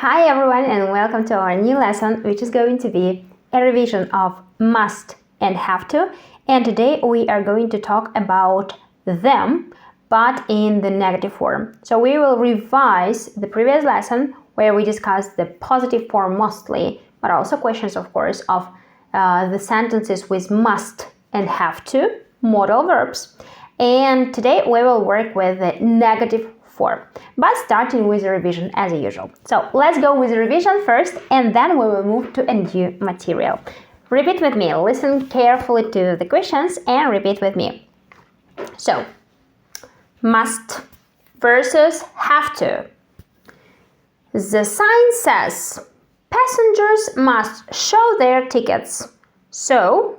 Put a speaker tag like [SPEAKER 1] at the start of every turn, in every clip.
[SPEAKER 1] Hi everyone and welcome to our new lesson, which is going to be a revision of must and have to. And today we are going to talk about them, but in the negative form. So we will revise the previous lesson where we discussed the positive form mostly, but also questions, of course, of the sentences with must and have to, modal verbs. And today we will work with the negative form, but starting with a revision as usual. So let's go with the revision first, and then we will move to a new material. Repeat with me, listen carefully to the questions and repeat with me. So, must versus have to. The sign says passengers must show their tickets. So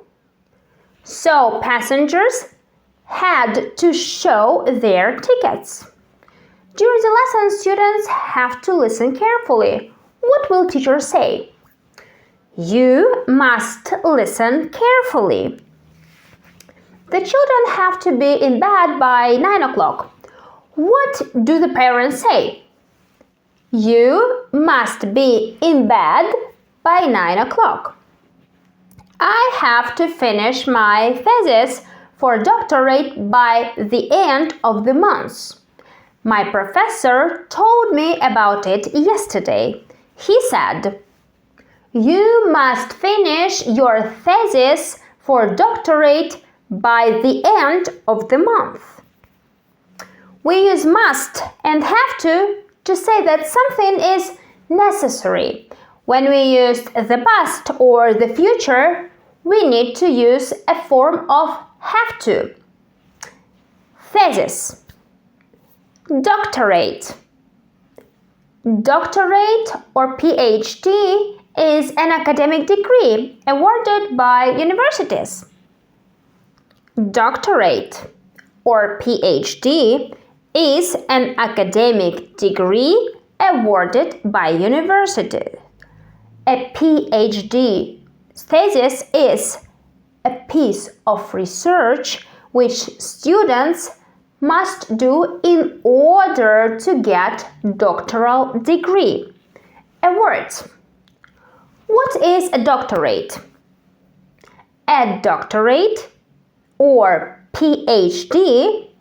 [SPEAKER 1] passengers had to show their tickets. During the lesson, students have to listen carefully. What will teacher say? You must listen carefully. The children have to be in bed by 9 o'clock. What do the parents say? You must be in bed by 9 o'clock. I have to finish my thesis for doctorate by the end of the month. My professor told me about it yesterday. He said, you must finish your thesis for doctorate by the end of the month. We use must and have to say that something is necessary. When we use the past or the future, we need to use a form of have to. Thesis. Doctorate. Doctorate or PhD is an academic degree awarded by universities. Doctorate or PhD is an academic degree awarded by university. A PhD thesis is a piece of research which students must do in order to get doctoral degree. A word. What is a doctorate? A doctorate or PhD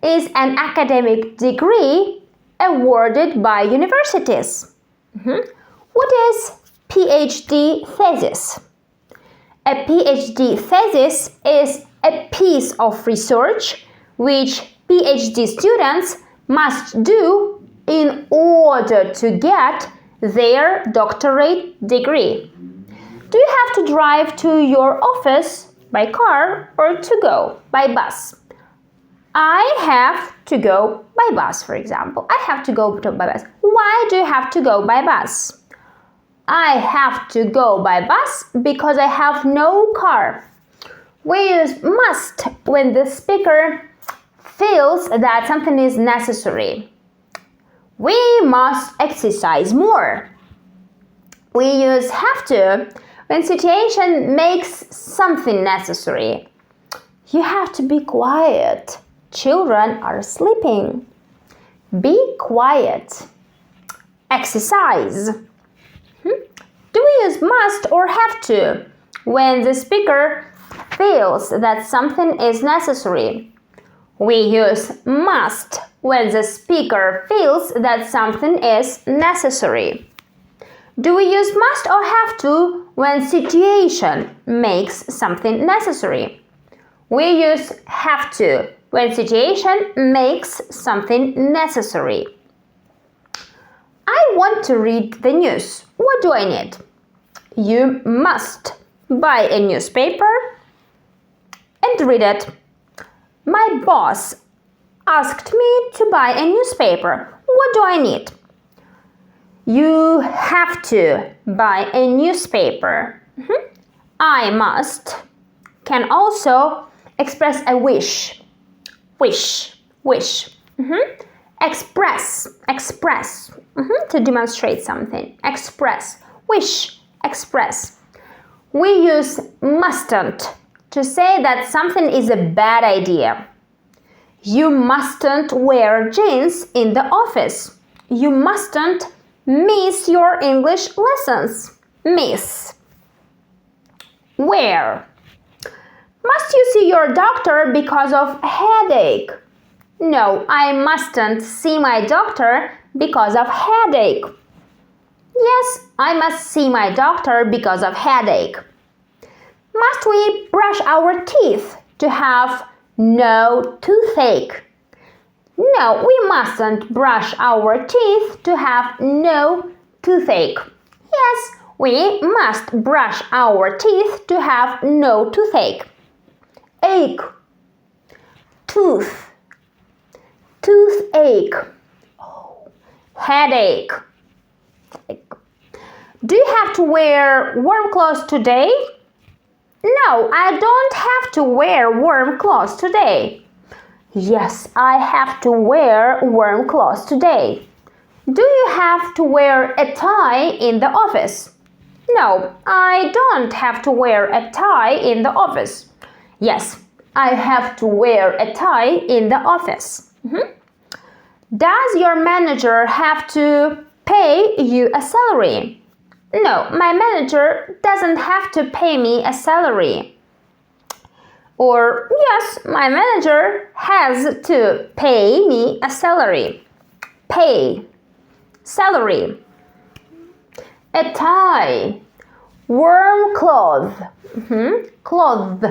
[SPEAKER 1] is an academic degree awarded by universities. What is PhD thesis? A PhD thesis is a piece of research which PhD students must do in order to get their doctorate degree. Do you have to drive to your office by car or to go by bus? I have to go by bus, for example. I have to go by bus. Why do you have to go by bus? I have to go by bus because I have no car. We use must when the speaker feels that something is necessary. We must exercise more. We use have to when situation makes something necessary. You have to be quiet. Children are sleeping. Be quiet. Exercise. Do we use must or have to when the speaker feels that something is necessary? We use must when the speaker feels that something is necessary. Do we use must or have to when situation makes something necessary? We use have to when situation makes something necessary. I want to read the news. What do I need? You must buy a newspaper and read it. My boss asked me to buy a newspaper. What do I need? You have to buy a newspaper. I must can also express a wish. Wish. Express. To demonstrate something. Express. Wish. Express. We use mustn't to say that something is a bad idea. You mustn't wear jeans in the office. You mustn't miss your English lessons. Miss. Where? Must you see your doctor because of headache? No, I mustn't see my doctor because of headache. Yes, I must see my doctor because of headache. Must we brush our teeth to have no toothache? No, we mustn't brush our teeth to have no toothache. Yes, we must brush our teeth to have no toothache. Ache, tooth, toothache, headache. Do you have to wear warm clothes today? No, I don't have to wear warm clothes today. Yes, I have to wear warm clothes today. Do you have to wear a tie in the office? No, I don't have to wear a tie in the office. Yes, I have to wear a tie in the office. Does your manager have to pay you a salary? No, my manager doesn't have to pay me a salary. Or, yes, my manager has to pay me a salary. Pay, salary. A tie, warm cloth, cloth.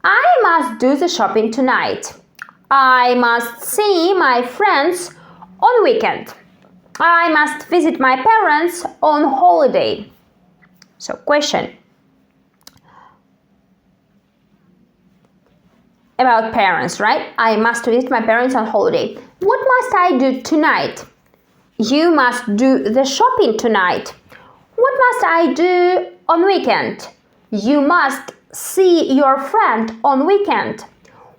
[SPEAKER 1] I must do the shopping tonight. I must see my friends on weekend. I must visit my parents on holiday. So, question. About parents, right? I must visit my parents on holiday. What must I do tonight? You must do the shopping tonight. What must I do on weekend? You must see your friend on weekend.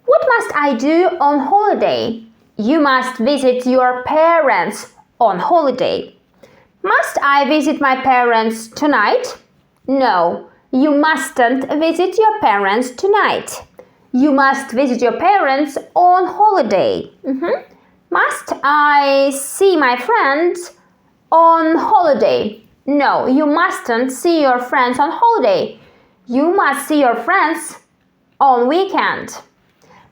[SPEAKER 1] What must I do on holiday? You must visit your parents on holiday. Must I visit my parents tonight? No, you mustn't visit your parents tonight. You must visit your parents on holiday. Must I see my friends on holiday? No, you mustn't see your friends on holiday. You must see your friends on weekend.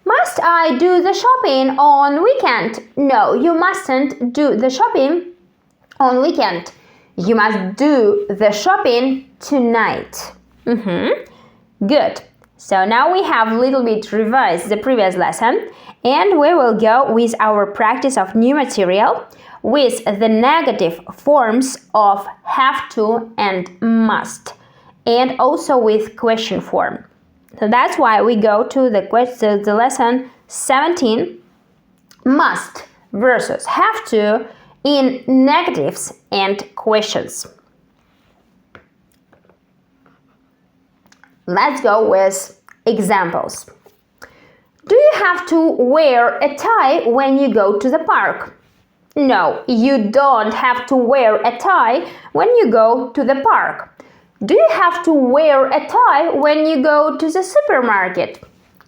[SPEAKER 1] Must I do the shopping on weekend? No, you mustn't do the shopping on weekend. You must do the shopping tonight. Good. So now we have a little bit revised the previous lesson, and we will go with our practice of new material with the negative forms of have to and must, and also with question form. So that's why we go to the lesson 17, must versus have to in negatives and questions. Let's go with examples. Do you have to wear a tie when you go to the park? No, you don't have to wear a tie when you go to the park. Do you have to wear a tie when you go to the supermarket?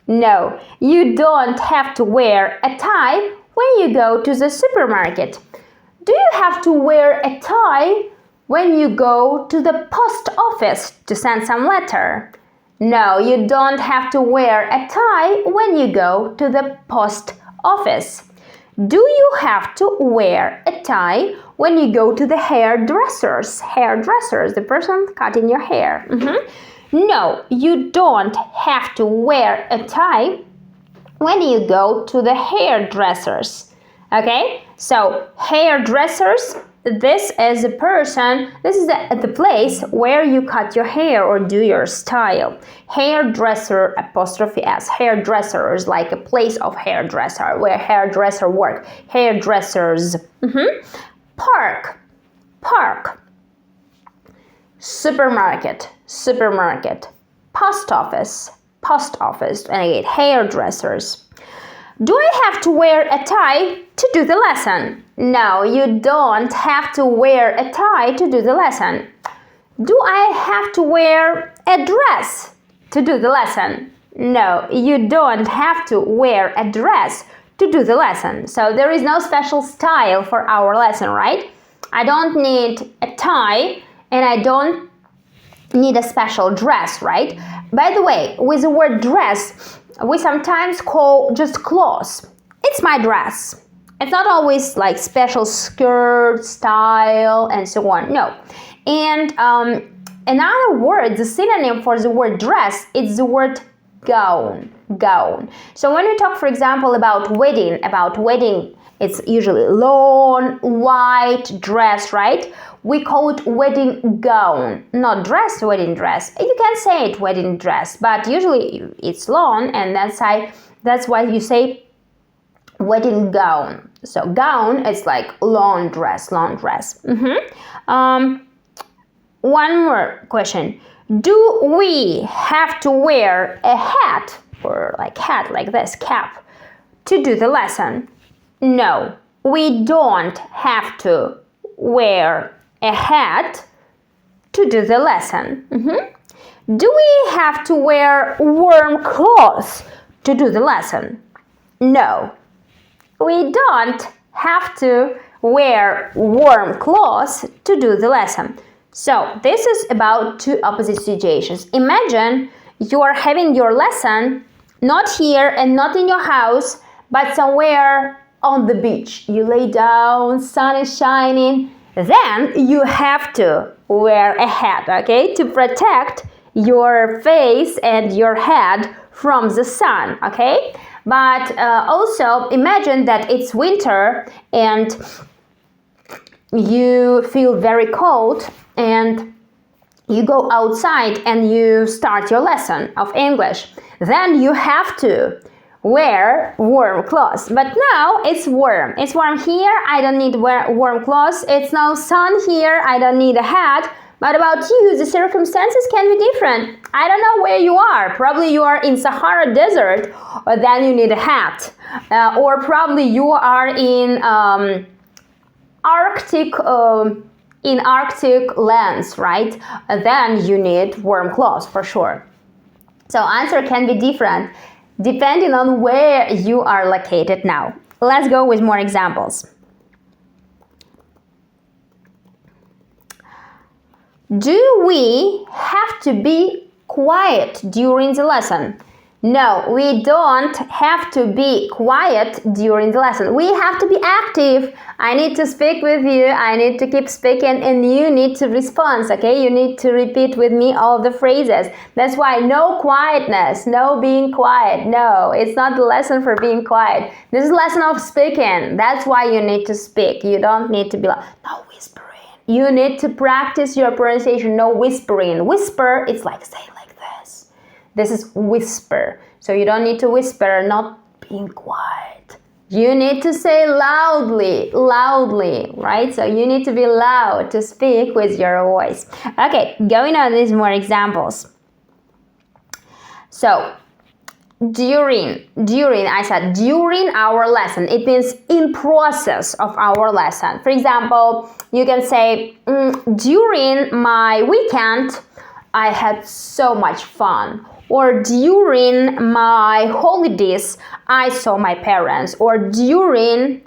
[SPEAKER 1] No, you don't have to wear a tie when you go to the supermarket. Do you have to wear a tie when you go to the post office to send some letter? No, you don't have to wear a tie when you go to the post office. Do you have to wear a tie when you go to the hairdressers? Hairdressers, the person cutting your hair. No, you don't have to wear a tie when you go to the hairdressers. Okay, so hairdressers, this is the person, this is the place where you cut your hair or do your style. Hairdresser, apostrophe S. Hairdresser is like a place of hairdresser, where hairdresser work. Hairdressers. Park, park. Supermarket, supermarket. Post office, post office. And again, hairdressers. Do I have to wear a tie to do the lesson? No, you don't have to wear a tie to do the lesson. Do I have to wear a dress to do the lesson? No, you don't have to wear a dress to do the lesson. So there is no special style for our lesson, right? I don't need a tie, and I don't need a special dress, right? By the way, with the word dress, we sometimes call just clothes. It's my dress. It's not always like special skirt, style, and so on. No. And another word, the synonym for the word dress, it's the word gown. So when we talk, for example, about wedding, it's usually long, white dress, right? We call it wedding gown, not dress, wedding dress. You can say it wedding dress, but usually it's long, and that's why you say wedding gown. So gown is like long dress. One more question. Do we have to wear a hat, or hat like this, cap, to do the lesson? No, we don't have to wear a hat to do the lesson. Do we have to wear warm clothes to do the lesson? No, we don't have to wear warm clothes to do the lesson. So this is about two opposite situations. Imagine you are having your lesson not here and not in your house, but somewhere on the beach. You lay down, sun is shining, then you have to wear a hat, okay, to protect your face and your head from the sun, okay? But also imagine that it's winter and you feel very cold and you go outside and you start your lesson of English. Then you have to wear warm clothes. But now it's warm. It's warm here. I don't need warm clothes. It's no sun here. I don't need a hat. But about you, the circumstances can be different. I don't know where you are. Probably you are in Sahara Desert, or then you need a hat. Or probably you are in Arctic lands, right? Then you need warm clothes for sure. So answer can be different depending on where you are located now. Let's go with more examples. Do we have to be quiet during the lesson? No, we don't have to be quiet during the lesson. We have to be active. I need to speak with you. I need to keep speaking and you need to respond, okay? You need to repeat with me all the phrases. That's why no quietness, no being quiet. No, it's not the lesson for being quiet. This is a lesson of speaking. That's why you need to speak. You don't need to be like, no whispering. You need to practice your pronunciation, no whispering. Whisper, it's like say like this. This is whisper. So you don't need to whisper, not being quiet. You need to say loudly, right? So you need to be loud to speak with your voice. Okay, going on with more examples. So, during our lesson, it means in process of our lesson. For example, you can say, during my weekend, I had so much fun. Or during my holidays, I saw my parents. Or during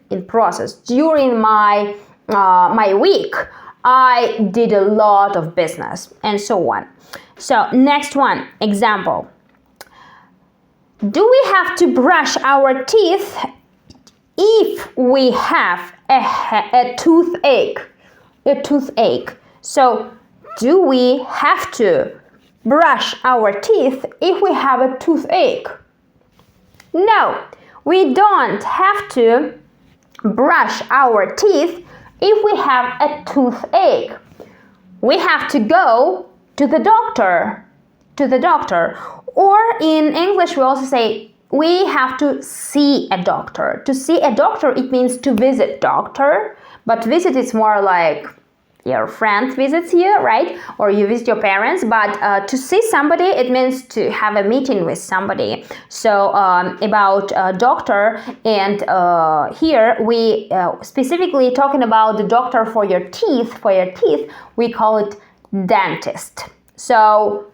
[SPEAKER 1] my week, I did a lot of business, and so on. So next one, example. Do we have to brush our teeth if we have a toothache? So, do we have to brush our teeth if we have a toothache? No, we don't have to brush our teeth if we have a toothache. We have to go to the doctor. Or in English, we also say we have to see a doctor. To see a doctor, it means to visit doctor. But visit is more like your friend visits you, right? Or you visit your parents. But to see somebody, it means to have a meeting with somebody. So about doctor, and here we specifically talking about the doctor for your teeth. We call it dentist. So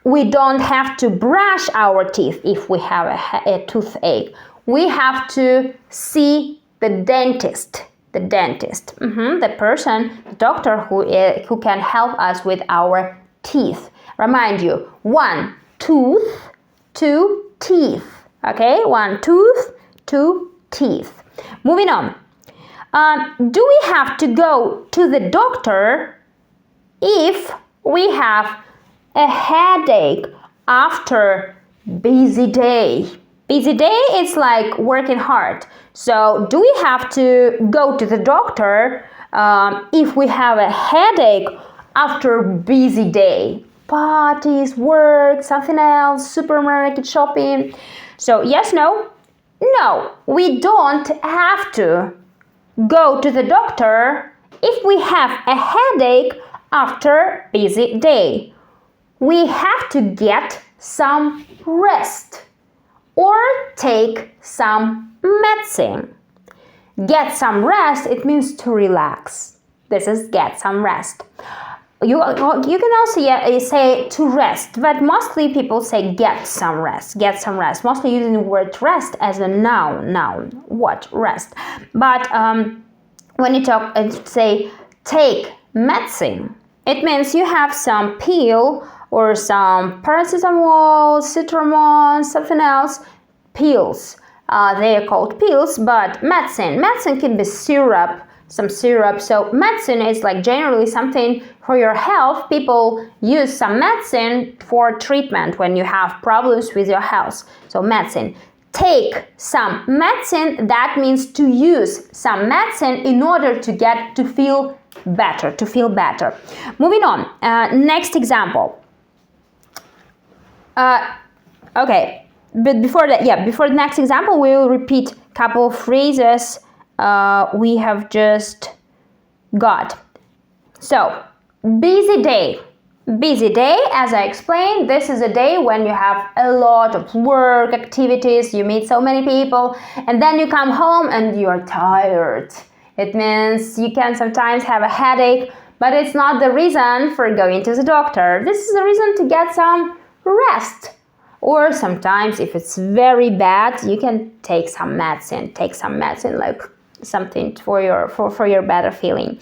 [SPEAKER 1] we don't have to brush our teeth if we have a toothache. We have to see the dentist. The dentist. The person, the doctor who can help us with our teeth. Remind you, 1 tooth, 2 teeth. Okay, 1 tooth, 2 teeth. Moving on. Do we have to go to the doctor if we have a headache after busy day? Busy day is like working hard. So do we have to go to the doctor if we have a headache after busy day? Parties, work, something else, supermarket shopping. So yes, no? No, we don't have to go to the doctor if we have a headache after busy day. We have to get some rest or take some medicine. Get some rest, it means to relax. This is get some rest. You can also say to rest, but mostly people say get some rest. Get some rest. Mostly using the word rest as a noun. What? Rest. But when you talk and say take medicine, it means you have some pill or some paracetamol, citramon, something else, pills. They are called pills, but medicine can be syrup, some syrup. So medicine is like generally something for your health. People use some medicine for treatment when you have problems with your health. So medicine. Take some medicine, that means to use some medicine in order to feel better. Moving on, next example. Okay, but before the next example, we will repeat a couple of phrases we have just got. So, busy day. Busy day, as I explained, this is a day when you have a lot of work activities, you meet so many people, and then you come home and you are tired. It means you can sometimes have a headache, but it's not the reason for going to the doctor. This is the reason to get some rest. Or sometimes if it's very bad, you can take some medicine. Like something for your better feeling.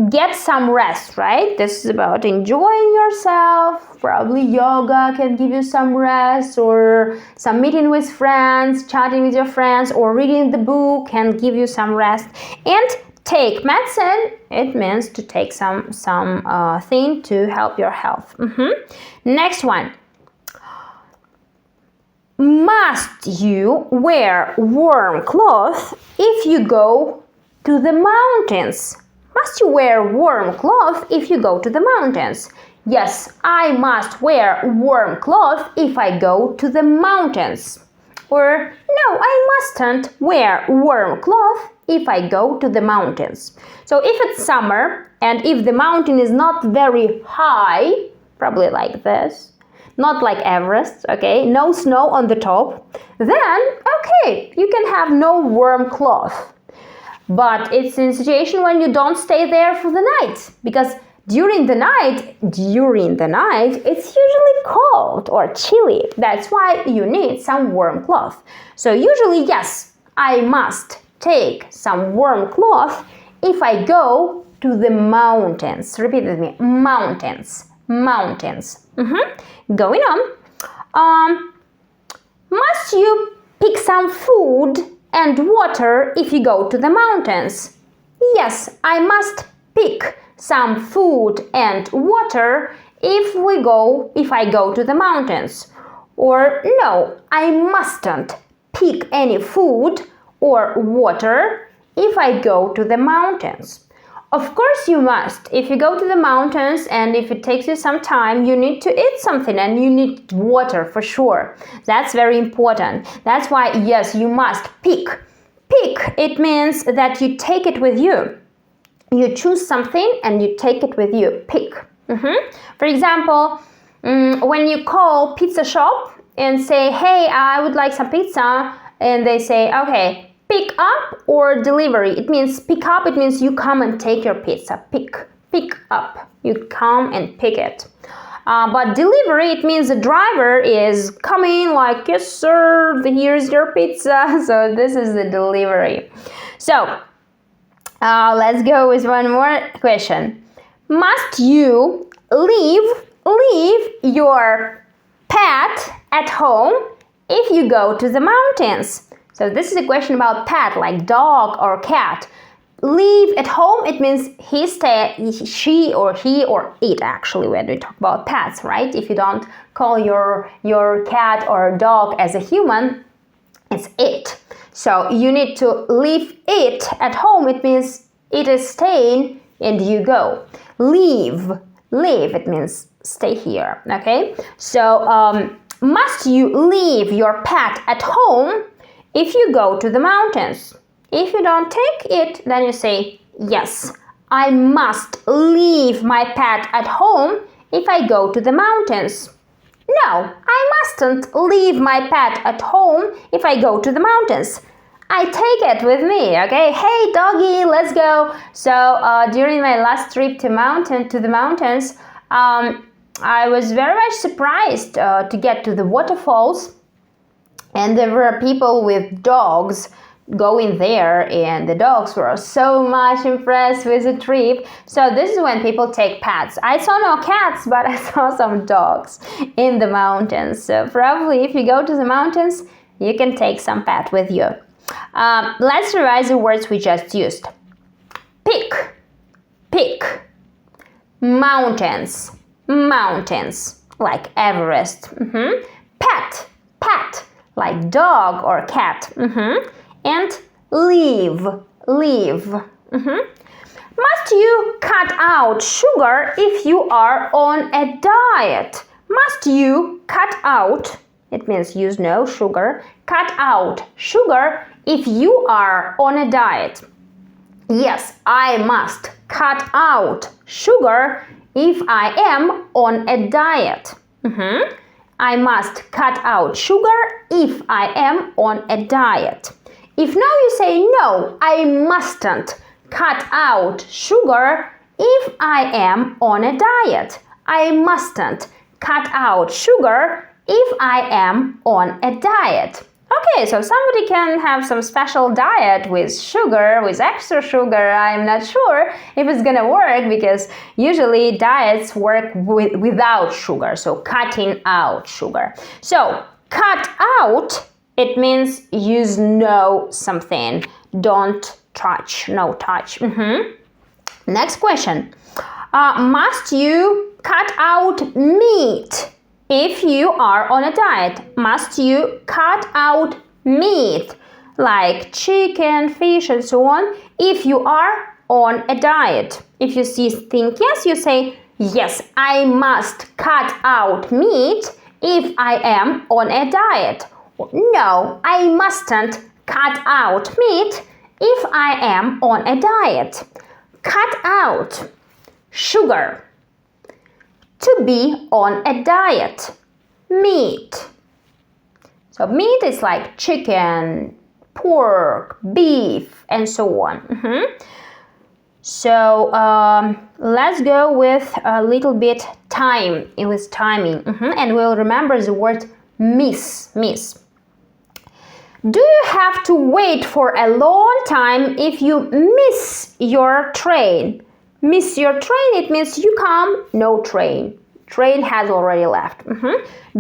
[SPEAKER 1] Get some rest, right? This is about enjoying yourself. Probably yoga can give you some rest, or some meeting with friends, chatting with your friends, or reading the book can give you some rest. And take medicine, it means to take some thing to help your health. Next one. Must you wear warm clothes if you go to the mountains? Must you wear warm clothes if you go to the mountains? Yes, I must wear warm clothes if I go to the mountains. Or no, I mustn't wear warm clothes if I go to the mountains. So if it's summer and if the mountain is not very high, probably like this, not like Everest, okay, no snow on the top, then, okay, you can have no warm cloth. But it's in a situation when you don't stay there for the night, because during the night, it's usually cold or chilly. That's why you need some warm cloth. So usually, yes, I must take some warm cloth if I go to the mountains. Repeat with me, mountains. Going on. Must you pick some food and water if you go to the mountains? Yes, I must pick some food and water if I go to the mountains. Or no, I mustn't pick any food or water if I go to the mountains. Of course you must. If you go to the mountains and if it takes you some time, you need to eat something and you need water for sure. That's very important. That's why, yes, you must pick. Pick, it means that you take it with you. You choose something and you take it with you. Pick. For example, when you call pizza shop and say, hey, I would like some pizza, and they say, okay, pick up or delivery. It means pick up, it means you come and take your pizza. Pick up. You come and pick it. But delivery, it means the driver is coming like, yes sir, here's your pizza. So this is the delivery. So Let's go with one more question. Must you leave your pet at home if you go to the mountains? So this is a question about pet, like dog or cat. Leave at home, it means she or it, actually, when we talk about pets, right? If you don't call your cat or dog as a human, it's it. So you need to leave it at home, it means it is staying and you go. Leave, it means stay here, okay? So must you leave your pet at home if you go to the mountains? If you don't take it, then you say, yes, I must leave my pet at home if I go to the mountains. No, I mustn't leave my pet at home if I go to the mountains. I take it with me, okay? Hey, doggy, let's go. So during my last trip to the mountains, I was very much surprised to get to the waterfalls, and there were people with dogs going there, and the dogs were so much impressed with the trip. So this is when people take pets. I saw no cats, but I saw some dogs in the mountains. So probably if you go to the mountains, you can take some pet with you. Let's revise the words we just used. Peak, mountains, like Everest. Pet, like dog or cat. And leave. Must you cut out sugar if you are on a diet? Must you cut out, it means use no sugar, cut out sugar if you are on a diet. Yes, I must cut out sugar if I am on a diet. I must cut out sugar if I am on a diet. If now you say no, I mustn't cut out sugar if I am on a diet. I mustn't cut out sugar if I am on a diet. Okay, so somebody can have some special diet with sugar, with extra sugar. I'm not sure if it's gonna work because usually diets work without sugar, so cutting out sugar. So cut out, it means use no something, don't touch, no touch. Next question. Must you cut out meat if you are on a diet? Must you cut out meat like chicken, fish, and so on if you are on a diet? If you think yes, you say yes, I must cut out meat if I am on a diet. No, I mustn't cut out meat if I am on a diet. Cut out sugar. To be on a diet. Meat. So meat is like chicken, pork, beef, and so on. So let's go with a little bit time. It was timing. And we'll remember the word miss. Do you have to wait for a long time if you miss your train? Miss your train, it means you come, no train. Train has already left.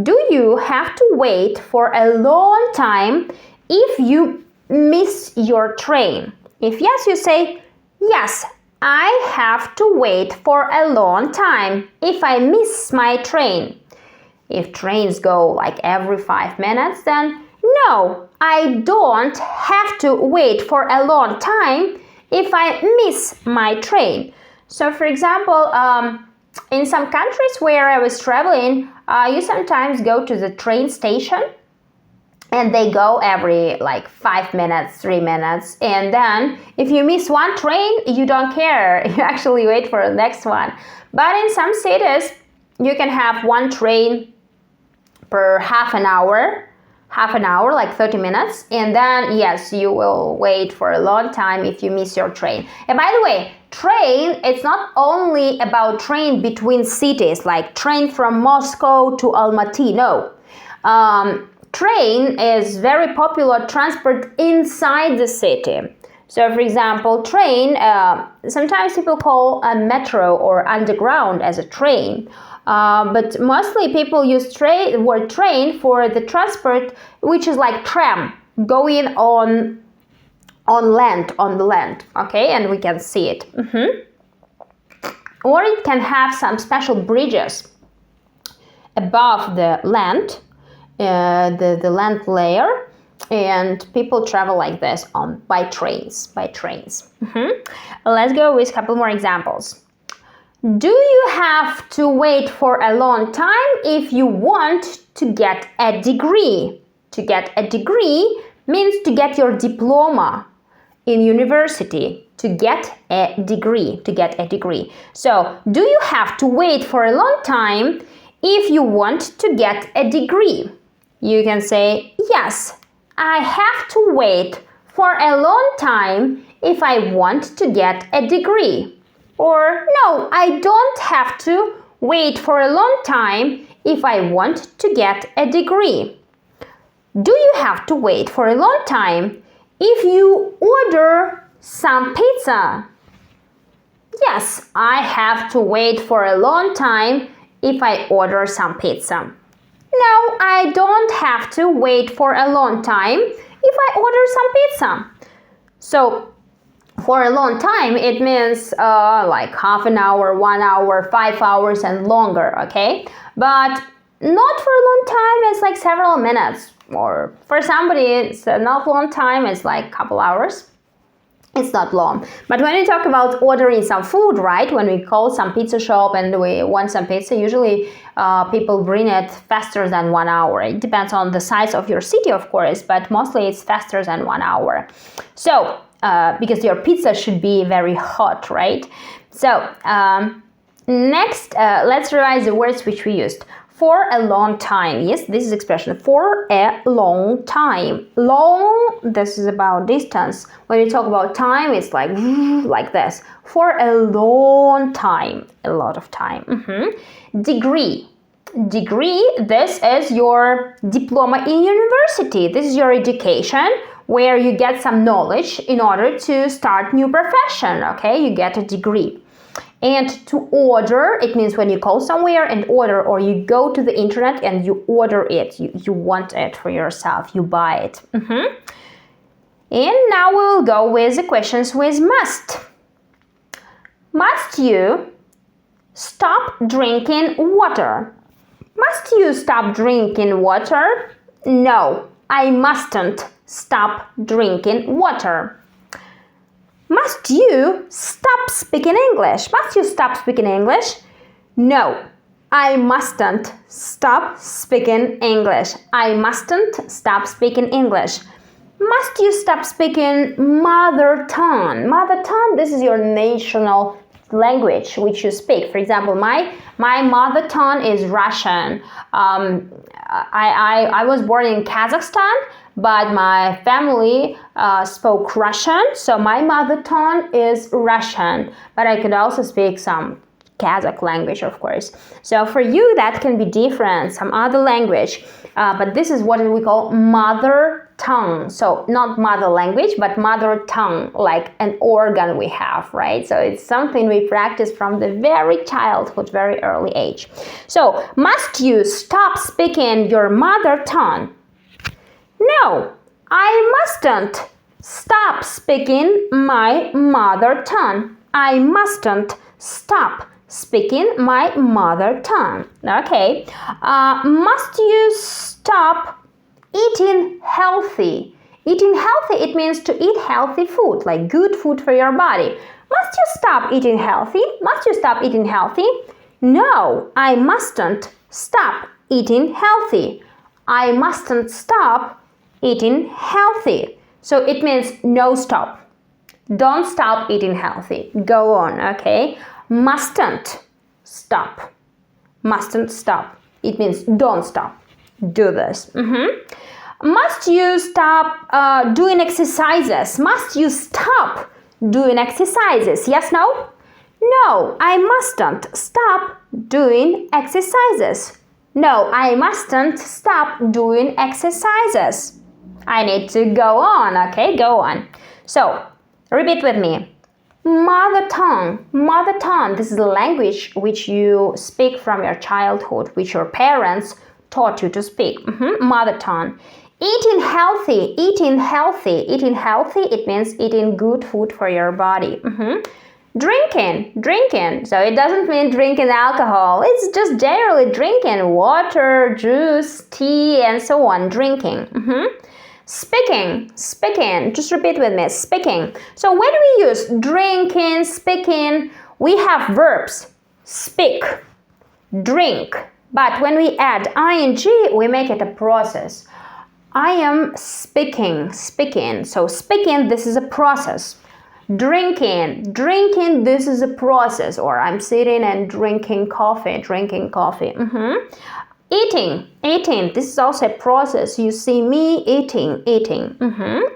[SPEAKER 1] Do you have to wait for a long time if you miss your train? If yes, you say, yes, I have to wait for a long time if I miss my train. If trains go like every 5 minutes, then no, I don't have to wait for a long time if I miss my train. So for example, in some countries where I was traveling, you sometimes go to the train station and they go every like 5 minutes, 3 minutes. And then if you miss one train, you don't care. You actually wait for the next one. But in some cities, you can have one train per half an hour, like 30 minutes. And then, yes, you will wait for a long time if you miss your train. And by the way, train, it's not only about train between cities, like train from Moscow to Almaty. No. Train is very popular transport inside the city. So, for example, train, sometimes people call a metro or underground as a train. But mostly people use the word train for the transport, which is like tram, going on the land, okay, and we can see it. Or it can have some special bridges above the land, the land layer, and people travel like this by trains. Let's go with a couple more examples. Do you have to wait for a long time if you want to get a degree? To get a degree means to get your diploma in university. To get a degree. So, do you have to wait for a long time if you want to get a degree? You can say, yes, I have to wait for a long time if I want to get a degree. Or, no, I don't have to wait for a long time if I want to get a degree. Do you have to wait for a long time if you order some pizza? Yes, I have to wait for a long time if I order some pizza. No, I don't have to wait for a long time if I order some pizza. So, for a long time, it means like half an hour, 1 hour, 5 hours, and longer, okay? But not for a long time, it's like several minutes. Or for somebody, it's not long time, it's like a couple hours. It's not long. But when we talk about ordering some food, right? When we call some pizza shop and we want some pizza, usually people bring it faster than 1 hour. It depends on the size of your city, of course, but mostly it's faster than 1 hour. So, because your pizza should be very hot, right? So, next, let's revise the words which we used. For a long time. Yes, this is expression. For a long time. Long, this is about distance. When you talk about time, it's like this. For a long time. A lot of time. Degree. Degree, this is your diploma in university. This is your education where you get some knowledge in order to start new profession. Okay, you get a degree. And to order, it means when you call somewhere and order, or you go to the internet and you order it. You want it for yourself. You buy it. And now we will go with the questions with must. Must you stop drinking water? Must you stop drinking water? No, I mustn't stop drinking water. Must you stop speaking English? Must you stop speaking English? No, I mustn't stop speaking English. I mustn't stop speaking English. Must you stop speaking mother tongue? Mother tongue, this is your national language which you speak. For example, my mother tongue is Russian. I was born in Kazakhstan, but my family spoke Russian, so my mother tongue is Russian, but I could also speak some Kazakh language, of course. So for you, that can be different, some other language, but this is what we call mother tongue. So not mother language, but mother tongue, like an organ we have, right? So it's something we practice from the very childhood, very early age. So must you stop speaking your mother tongue? No, I mustn't stop speaking my mother tongue. I mustn't stop speaking my mother tongue. Okay. Must you stop eating healthy? Eating healthy, it means to eat healthy food, like good food for your body. Must you stop eating healthy? Must you stop eating healthy? No, I mustn't stop eating healthy. I mustn't stop eating healthy. So it means no stop. Don't stop eating healthy. Go on, okay? Mustn't stop. Mustn't stop. It means don't stop. Do this. Must you stop doing exercises? Must you stop doing exercises? Yes, no? No, I mustn't stop doing exercises. No, I mustn't stop doing exercises. I need to go on, okay? Go on. So, Repeat with me. Mother tongue. Mother tongue. This is the language which you speak from your childhood, which your parents taught you to speak. Mother tongue. Eating healthy. Eating healthy. Eating healthy, it means eating good food for your body. Drinking. Drinking. So it doesn't mean drinking alcohol. It's just generally drinking water, juice, tea, and so on. Drinking. Speaking. Speaking. Just repeat with me. Speaking. So when we use drinking, speaking, we have verbs. Speak, drink. But when we add ing, we make it a process. I am speaking, speaking. So speaking, this is a process. Drinking, drinking, this is a process. Or I'm sitting and drinking coffee, Eating, eating, this is also a process. You see me eating, eating.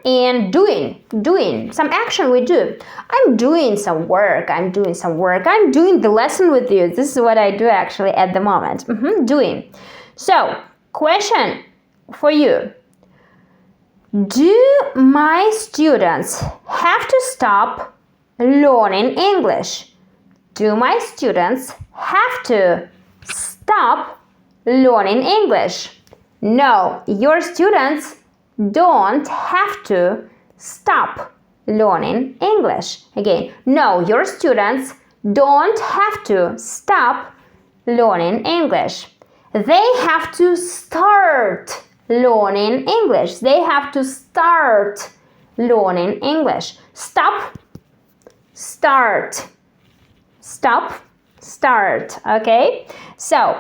[SPEAKER 1] And doing, some action we do. I'm doing some work, I'm doing the lesson with you. This is what I do actually at the moment. Doing. So, question for you. Do my students have to stop learning English? Do my students have to stop learning English? No, your students don't have to stop learning English. Again, no, your students don't have to stop learning English. They have to start learning English. They have to start learning English. Stop, start, stop, start. Okay? So,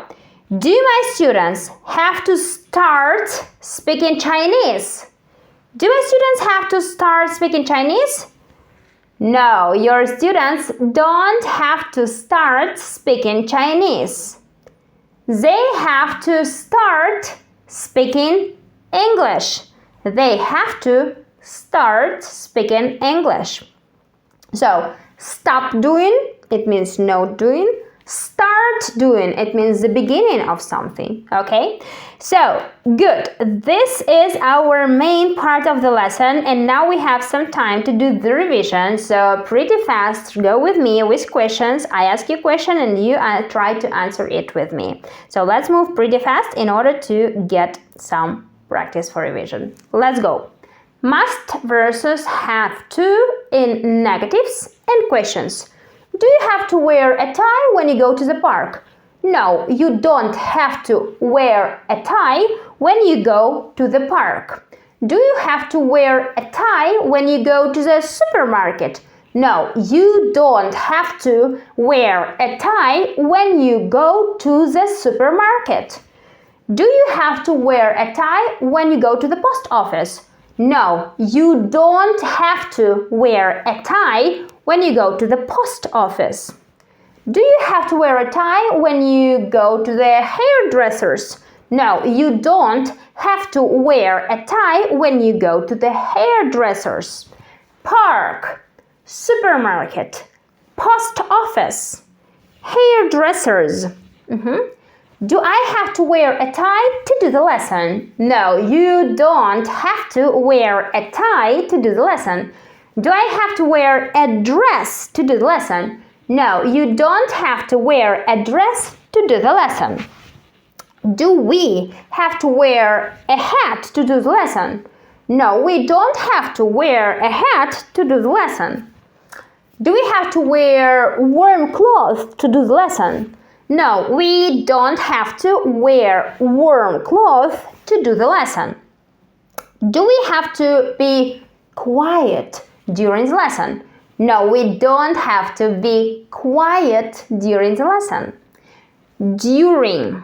[SPEAKER 1] do my students have to start speaking Chinese? Do my students have to start speaking Chinese? No, your students don't have to start speaking Chinese. They have to start speaking English. They have to start speaking English. So, stop doing, it means no doing. Start doing, it means the beginning of something. Okay? So, good. This is our main part of the lesson, and now we have some time to do the revision. So, pretty fast, go with me with questions. I ask you a question and you try to answer it with me. So, let's move pretty fast in order to get some practice for revision. Let's go. Must versus have to in negatives and questions. Do you have to wear a tie when you go to the park? No, you don't have to wear a tie when you go to the park. Do you have to wear a tie when you go to the supermarket? No, you don't have to wear a tie when you go to the supermarket. Do you have to wear a tie when you go to the post office? No, you don't have to wear a tie when you go to the post office. Do you have to wear a tie when you go to the hairdressers? No, you don't have to wear a tie when you go to the hairdressers. Park, supermarket, post office, hairdressers. Do I have to wear a tie to do the lesson? No, you don't have to wear a tie to do the lesson. Do I have to wear a dress to do the lesson? No, you don't have to wear a dress to do the lesson. Do we have to wear a hat to do the lesson? No, we don't have to wear a hat to do the lesson. Do we have to wear warm clothes to do the lesson? No, we don't have to wear warm clothes to do the lesson. Do we have to be quiet during the lesson? No, we don't have to be quiet during the lesson. During.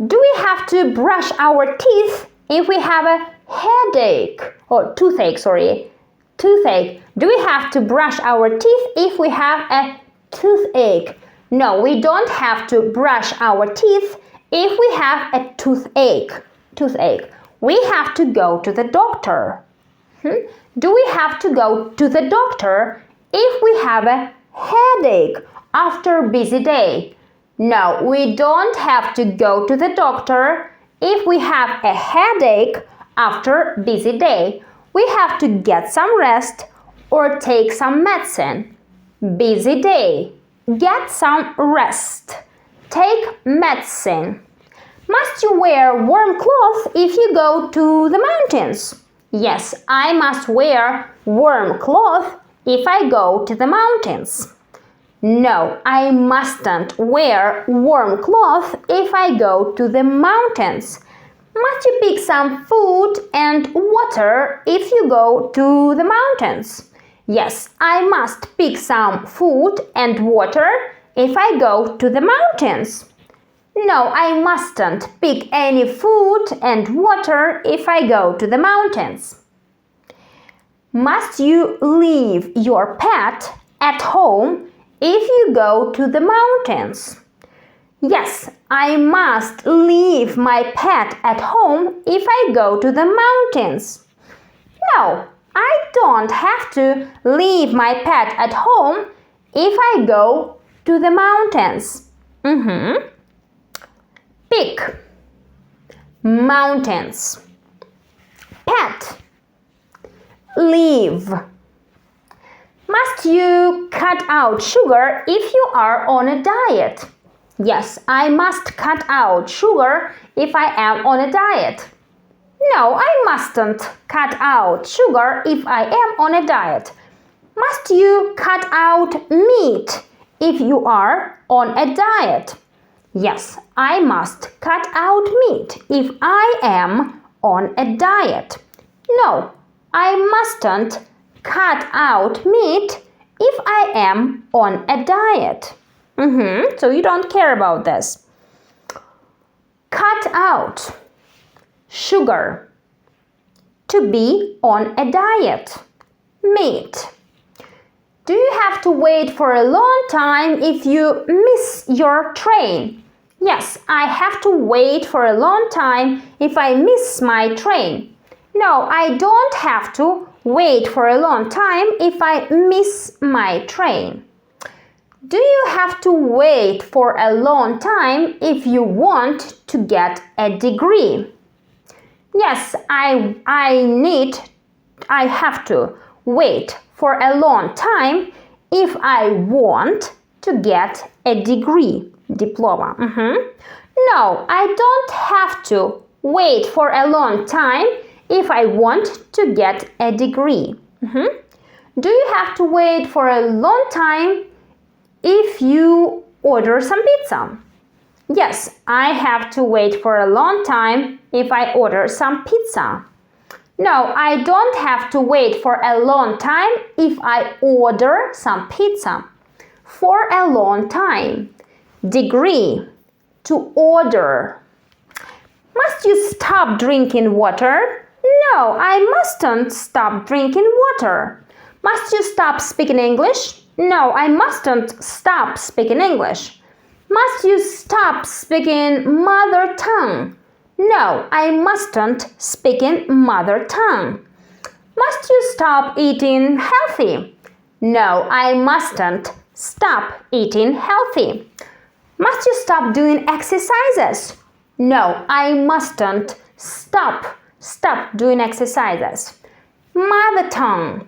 [SPEAKER 1] Do we have to brush our teeth if we have a headache? Or toothache, sorry. Toothache. Do we have to brush our teeth if we have a toothache? No, we don't have to brush our teeth if we have a toothache. We have to go to the doctor. Do we have to go to the doctor if we have a headache after a busy day? No, we don't have to go to the doctor if we have a headache after a busy day. We have to get some rest or take some medicine. Busy day. Get some rest. Take medicine. Must you wear warm clothes if you go to the mountains? Yes, I must wear warm clothes if I go to the mountains. No, I mustn't wear warm clothes if I go to the mountains. Must you pick some food and water if you go to the mountains? Yes, I must pick some food and water if I go to the mountains. No, I mustn't pick any food and water if I go to the mountains. Must you leave your pet at home if you go to the mountains? Yes, I must leave my pet at home if I go to the mountains. No, I don't have to leave my pet at home if I go to the mountains. Pick. Mountains. Pet. Leave. Must you cut out sugar if you are on a diet? Yes, I must cut out sugar if I am on a diet. No, I mustn't cut out sugar if I am on a diet. Must you cut out meat if you are on a diet? Yes, I must cut out meat if I am on a diet. No, I mustn't cut out meat if I am on a diet. So you don't care about this. Cut out. Sugar. To be on a diet. Meat. Do you have to wait for a long time if you miss your train? Yes, I have to wait for a long time if I miss my train. No, I don't have to wait for a long time if I miss my train. Do you have to wait for a long time if you want to get a degree? Yes, I have to wait for a long time if I want to get a degree, diploma. No, I don't have to wait for a long time if I want to get a degree. Do you have to wait for a long time if you order some pizza? Yes, I have to wait for a long time if I order some pizza. No, I don't have to wait for a long time if I order some pizza. For a long time. Degree. To order. Must you stop drinking water? No, I mustn't stop drinking water. Must you stop speaking English? No, I mustn't stop speaking English. Must you stop speaking mother tongue? No, I mustn't speaking mother tongue. Must you stop eating healthy? No, I mustn't stop eating healthy. Must you stop doing exercises? No, I mustn't stop doing exercises. Mother tongue.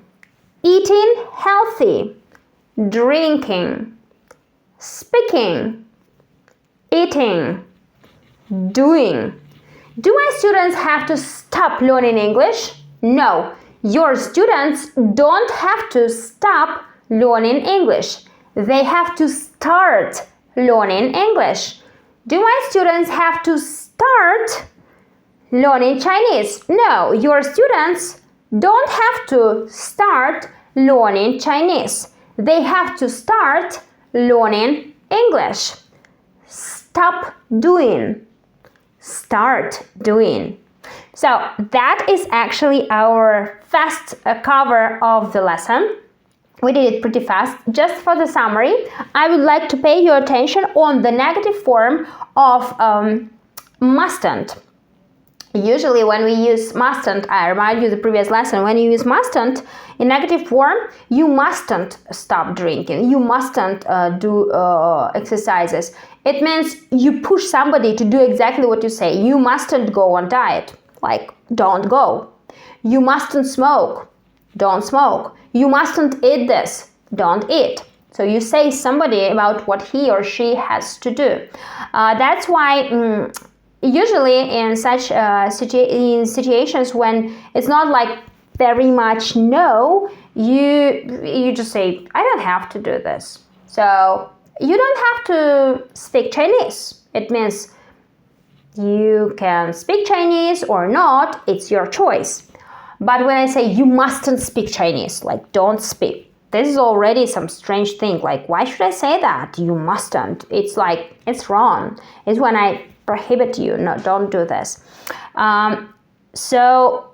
[SPEAKER 1] Eating healthy. Drinking. Speaking. Eating. Doing. Do my students have to stop learning English? No, your students don't have to stop learning English. They have to start learning English. Do my students have to start learning Chinese? No, your students don't have to start learning Chinese. They have to start learning English. Stop doing. Start doing. So that is actually our fast cover of the lesson. We did it pretty fast. Just for the summary, I would like to pay your attention on the negative form of mustn't. Usually when we use mustn't, I remind you the previous lesson, when you use mustn't in negative form, you mustn't stop drinking, you mustn't do exercises. It means you push somebody to do exactly what you say. You mustn't go on diet, like don't go. You mustn't smoke, don't smoke. you mustn't eat this. Don't eat. So you say somebody about what he or she has to do. That's why usually in such in situations when it's not like very much no, you just say, I don't have to do this. So you don't have to speak Chinese. It means you can speak Chinese or not, it's your choice. But when I say you mustn't speak Chinese, like don't speak, this is already some strange thing. Like, why should I say that? You mustn't. It's like, it's wrong. It's when I prohibit you, no, don't do this. So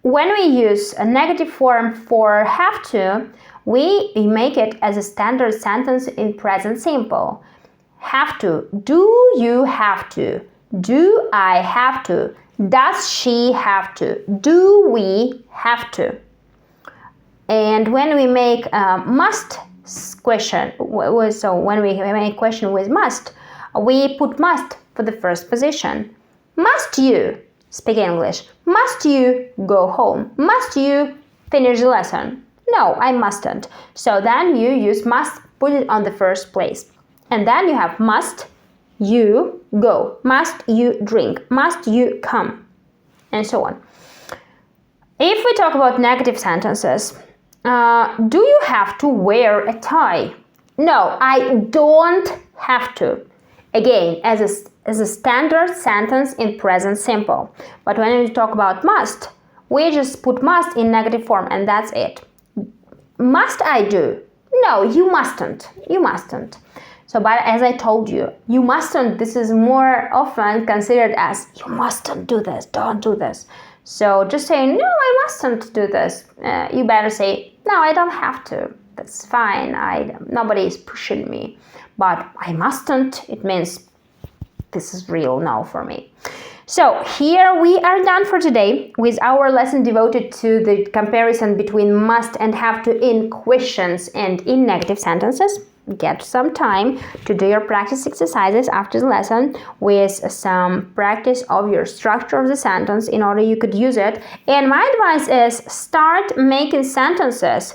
[SPEAKER 1] when we use a negative form for have to, we make it as a standard sentence in present simple. Have to. Do you have to? Do I have to? Does she have to? Do we have to? And when we make a must question, so when we make a question with must, we put must for the first position. Must you speak English? Must you go home? Must you finish the lesson? No, I mustn't. So then you use must, put it on the first place. And then you have must you go, must you drink, must you come, and so on. If we talk about negative sentences, do you have to wear a tie? No, I don't have to. Again, as a standard sentence in present simple. But when we talk about must, we just put must in negative form and that's it. Must I do? No, you mustn't. You mustn't. So, but as I told you, you mustn't, this is more often considered as you mustn't do this, don't do this. So just saying, no, I mustn't do this. You better say, no, I don't have to. That's fine. Nobody is pushing me. But I mustn't, it means this is real no for me. So here we are done for today with our lesson devoted to the comparison between must and have to in questions and in negative sentences. Get some time to do your practice exercises after the lesson with some practice of your structure of the sentence in order you could use it. And my advice is start making sentences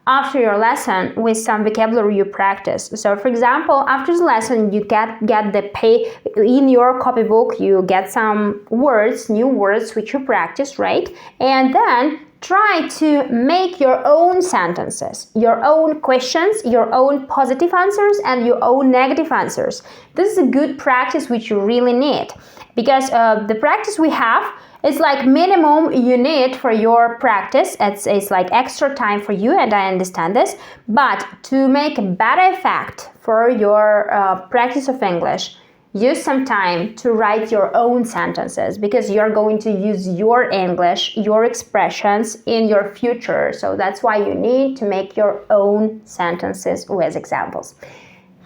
[SPEAKER 1] after your lesson with some vocabulary you practice. So for example, after the lesson you get the in your copybook, you get some words, new words which you practice, right? And then try to make your own sentences, your own questions, your own positive answers and your own negative answers. This is a good practice which you really need because the practice we have is like minimum you need for your practice. It's like extra time for you and I understand this. But to make a better effect for your practice of English, use some time to write your own sentences because you're going to use your English, your expressions in your future. So that's why you need to make your own sentences with examples.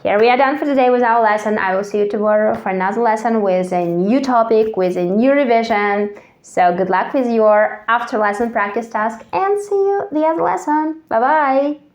[SPEAKER 1] Here we are done for today with our lesson. I will see you tomorrow for another lesson with a new topic, with a new revision. So good luck with your after lesson practice task and see you the other lesson. Bye bye.